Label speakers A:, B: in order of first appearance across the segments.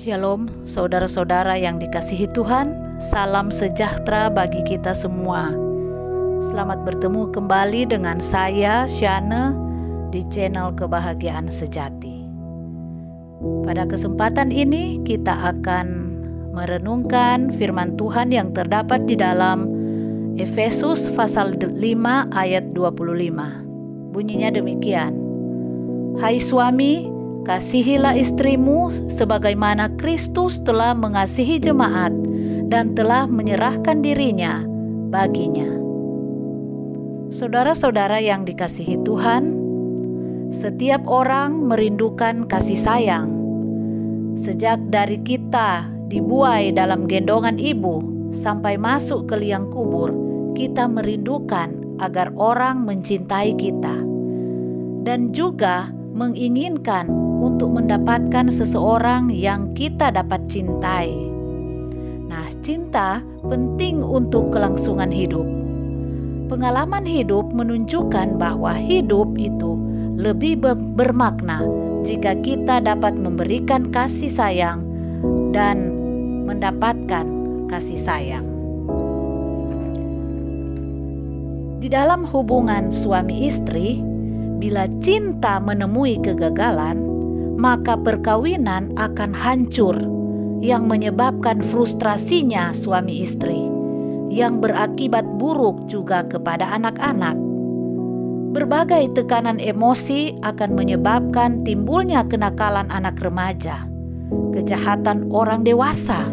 A: Shalom, saudara-saudara yang dikasihi Tuhan. Salam sejahtera bagi kita semua. Selamat bertemu kembali dengan saya, Shane, di channel Kebahagiaan Sejati. Pada kesempatan ini kita akan merenungkan firman Tuhan yang terdapat di dalam Efesus pasal 5 ayat 25. Bunyinya demikian: Hai suami, kasihilah istrimu sebagaimana Kristus telah mengasihi jemaat dan telah menyerahkan dirinya baginya. Saudara-saudara yang dikasihi Tuhan, setiap orang merindukan kasih sayang. Sejak dari kita dibuai dalam gendongan ibu sampai masuk ke liang kubur, kita merindukan agar orang mencintai kita dan juga menginginkan untuk mendapatkan seseorang yang kita dapat cintai. Nah, cinta penting untuk kelangsungan hidup. Pengalaman hidup menunjukkan bahwa hidup itu lebih bermakna jika kita dapat memberikan kasih sayang dan mendapatkan kasih sayang. Di dalam hubungan suami istri, bila cinta menemui kegagalan, maka perkawinan akan hancur, yang menyebabkan frustrasinya suami istri, yang berakibat buruk juga kepada anak-anak. Berbagai tekanan emosi akan menyebabkan timbulnya kenakalan anak remaja, kejahatan orang dewasa,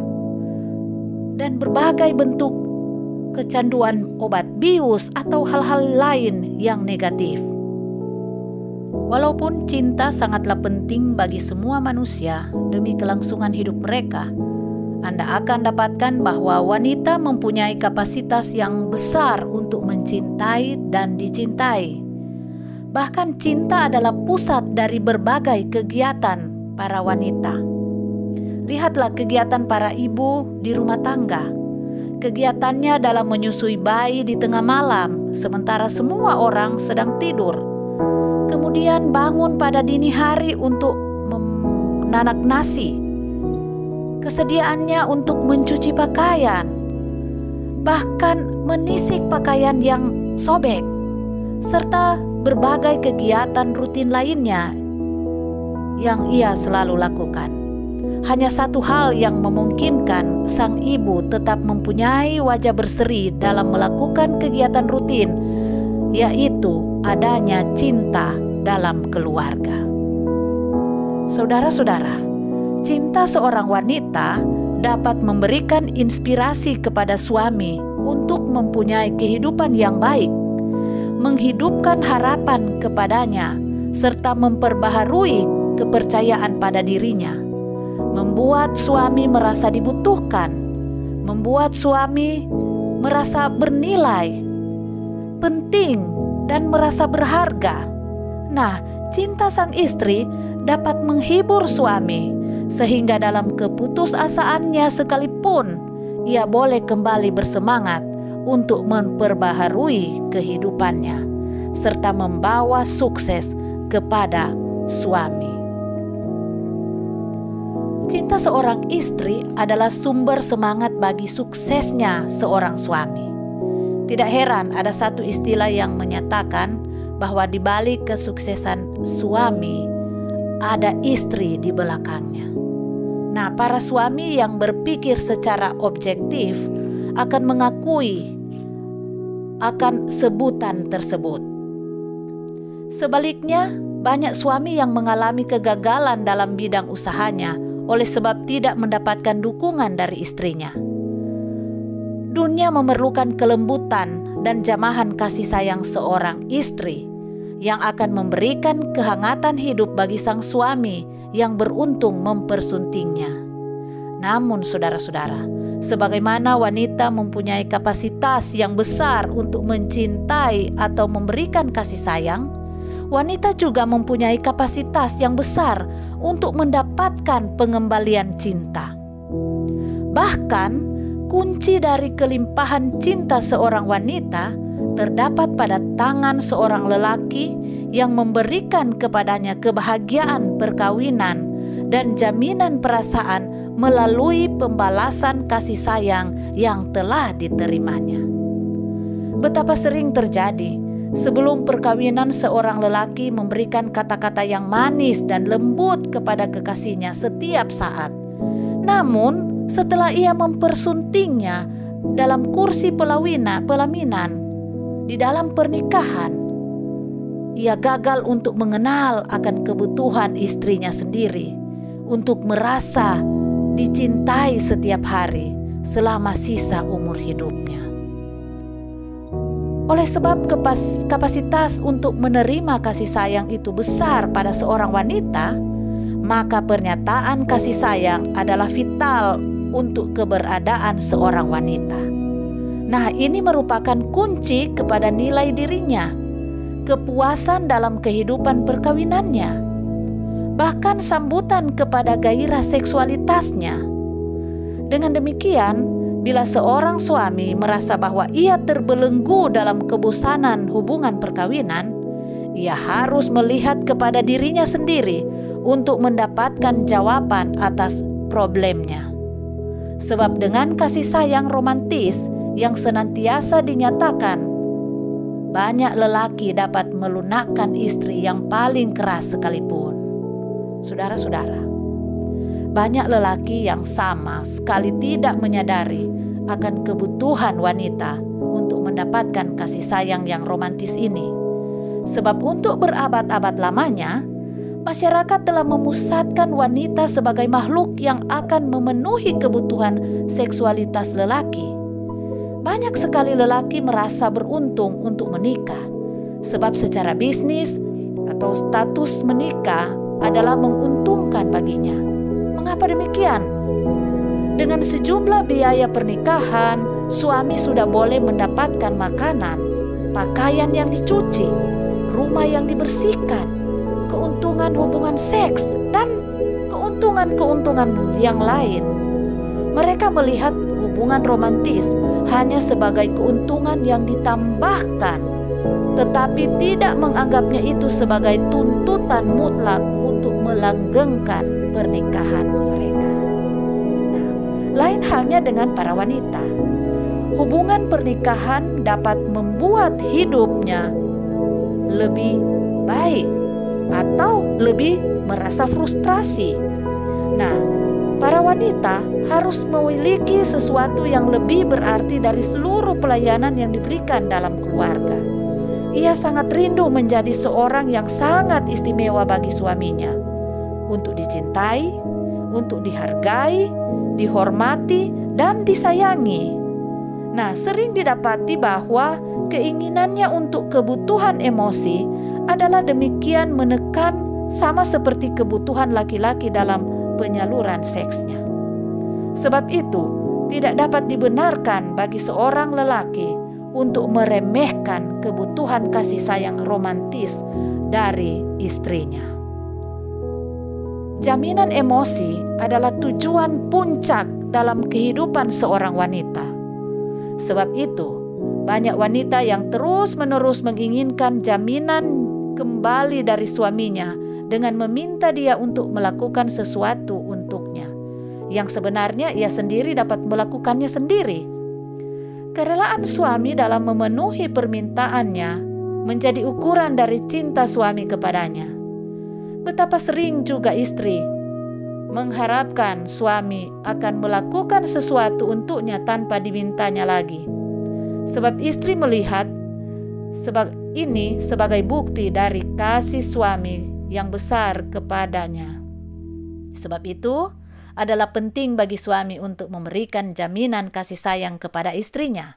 A: dan berbagai bentuk kecanduan obat bius atau hal-hal lain yang negatif. Walaupun cinta sangatlah penting bagi semua manusia demi kelangsungan hidup mereka, Anda akan dapatkan bahwa wanita mempunyai kapasitas yang besar untuk mencintai dan dicintai. Bahkan cinta adalah pusat dari berbagai kegiatan para wanita. Lihatlah kegiatan para ibu di rumah tangga. Kegiatannya dalam menyusui bayi di tengah malam, sementara semua orang sedang tidur. Kemudian bangun pada dini hari untuk menanak nasi. Kesediaannya untuk mencuci pakaian, bahkan menisik pakaian yang sobek, serta berbagai kegiatan rutin lainnya yang ia selalu lakukan. Hanya satu hal yang memungkinkan sang ibu tetap mempunyai wajah berseri dalam melakukan kegiatan rutin, yaitu adanya cinta dalam keluarga. Saudara-saudara, cinta seorang wanita dapat memberikan inspirasi kepada suami untuk mempunyai kehidupan yang baik, menghidupkan harapan kepadanya, serta memperbaharui kepercayaan pada dirinya, membuat suami merasa dibutuhkan, membuat suami merasa bernilai, penting, dan merasa berharga. Nah, cinta sang istri dapat menghibur suami, sehingga dalam keputusasaannya sekalipun, ia boleh kembali bersemangat untuk memperbaharui kehidupannya, serta membawa sukses kepada suami. Cinta seorang istri adalah sumber semangat bagi suksesnya seorang suami. Tidak heran ada satu istilah yang menyatakan bahwa di balik kesuksesan suami ada istri di belakangnya. Nah, para suami yang berpikir secara objektif akan mengakui akan sebutan tersebut. Sebaliknya, banyak suami yang mengalami kegagalan dalam bidang usahanya oleh sebab tidak mendapatkan dukungan dari istrinya. Dunia memerlukan kelembutan dan jamahan kasih sayang seorang istri yang akan memberikan kehangatan hidup bagi sang suami yang beruntung mempersuntingnya. Namun saudara-saudara, sebagaimana wanita mempunyai kapasitas yang besar untuk mencintai atau memberikan kasih sayang, wanita juga mempunyai kapasitas yang besar untuk mendapatkan pengembalian cinta. Bahkan, kunci dari kelimpahan cinta seorang wanita terdapat pada tangan seorang lelaki yang memberikan kepadanya kebahagiaan perkawinan dan jaminan perasaan melalui pembalasan kasih sayang yang telah diterimanya. Betapa sering terjadi sebelum perkawinan seorang lelaki memberikan kata-kata yang manis dan lembut kepada kekasihnya setiap saat. Namun setelah ia mempersuntingnya dalam kursi pelaminan di dalam pernikahan, ia gagal untuk mengenal akan kebutuhan istrinya sendiri untuk merasa dicintai setiap hari selama sisa umur hidupnya. Oleh sebab kapasitas untuk menerima kasih sayang itu besar pada seorang wanita, maka pernyataan kasih sayang adalah vital untuk keberadaan seorang wanita. Nah, ini merupakan kunci kepada nilai dirinya, kepuasan dalam kehidupan perkawinannya, bahkan sambutan kepada gairah seksualitasnya. Dengan demikian, bila seorang suami merasa bahwa ia terbelenggu dalam kebosanan hubungan perkawinan, ia harus melihat kepada dirinya sendiri untuk mendapatkan jawaban atas problemnya. Sebab dengan kasih sayang romantis yang senantiasa dinyatakan, banyak lelaki dapat melunakkan istri yang paling keras sekalipun. Saudara-saudara, banyak lelaki yang sama sekali tidak menyadari akan kebutuhan wanita untuk mendapatkan kasih sayang yang romantis ini. Sebab untuk berabad-abad lamanya, masyarakat telah memusatkan wanita sebagai makhluk yang akan memenuhi kebutuhan seksualitas lelaki. Banyak sekali lelaki merasa beruntung untuk menikah, sebab secara bisnis atau status menikah adalah menguntungkan baginya. Mengapa demikian? Dengan sejumlah biaya pernikahan, suami sudah boleh mendapatkan makanan, pakaian yang dicuci, rumah yang dibersihkan, keuntungan hubungan seks, dan keuntungan-keuntungan yang lain. Mereka melihat hubungan romantis hanya sebagai keuntungan yang ditambahkan, tetapi tidak menganggapnya itu sebagai tuntutan mutlak untuk melanggengkan pernikahan mereka. Nah, lain halnya dengan para wanita. Hubungan pernikahan dapat membuat hidupnya lebih baik atau lebih merasa frustrasi. Nah, para wanita harus memiliki sesuatu yang lebih berarti dari seluruh pelayanan yang diberikan dalam keluarga. Ia sangat rindu menjadi seorang yang sangat istimewa bagi suaminya, untuk dicintai, untuk dihargai, dihormati, dan disayangi. Nah, sering didapati bahwa keinginannya untuk kebutuhan emosi adalah demikian menekan, sama seperti kebutuhan laki-laki dalam penyaluran seksnya. Sebab itu, tidak dapat dibenarkan bagi seorang lelaki untuk meremehkan kebutuhan kasih sayang romantis dari istrinya. Jaminan emosi adalah tujuan puncak dalam kehidupan seorang wanita. Sebab itu, banyak wanita yang terus-menerus menginginkan jaminan kembali dari suaminya dengan meminta dia untuk melakukan sesuatu untuknya, yang sebenarnya ia sendiri dapat melakukannya sendiri. Kerelaan suami dalam memenuhi permintaannya menjadi ukuran dari cinta suami kepadanya. Betapa sering juga istri mengharapkan suami akan melakukan sesuatu untuknya tanpa dimintanya lagi. Sebab istri melihat ini sebagai bukti dari kasih suami yang besar kepadanya. Sebab itu adalah penting bagi suami untuk memberikan jaminan kasih sayang kepada istrinya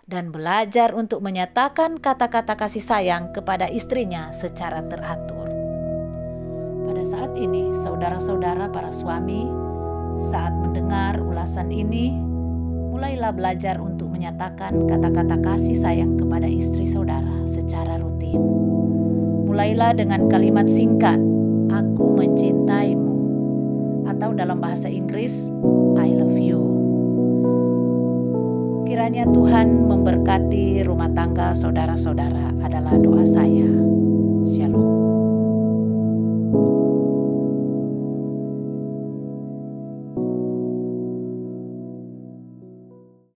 A: dan belajar untuk menyatakan kata-kata kasih sayang kepada istrinya secara teratur. Pada saat ini, saudara-saudara para suami, saat mendengar ulasan ini, mulailah belajar untuk menyatakan kata-kata kasih sayang kepada istri saudara secara rutin. Mulailah dengan kalimat singkat, "Aku mencintaimu," atau dalam bahasa Inggris, "I love you." Kiranya Tuhan memberkati rumah tangga saudara-saudara adalah doa saya. Shalom.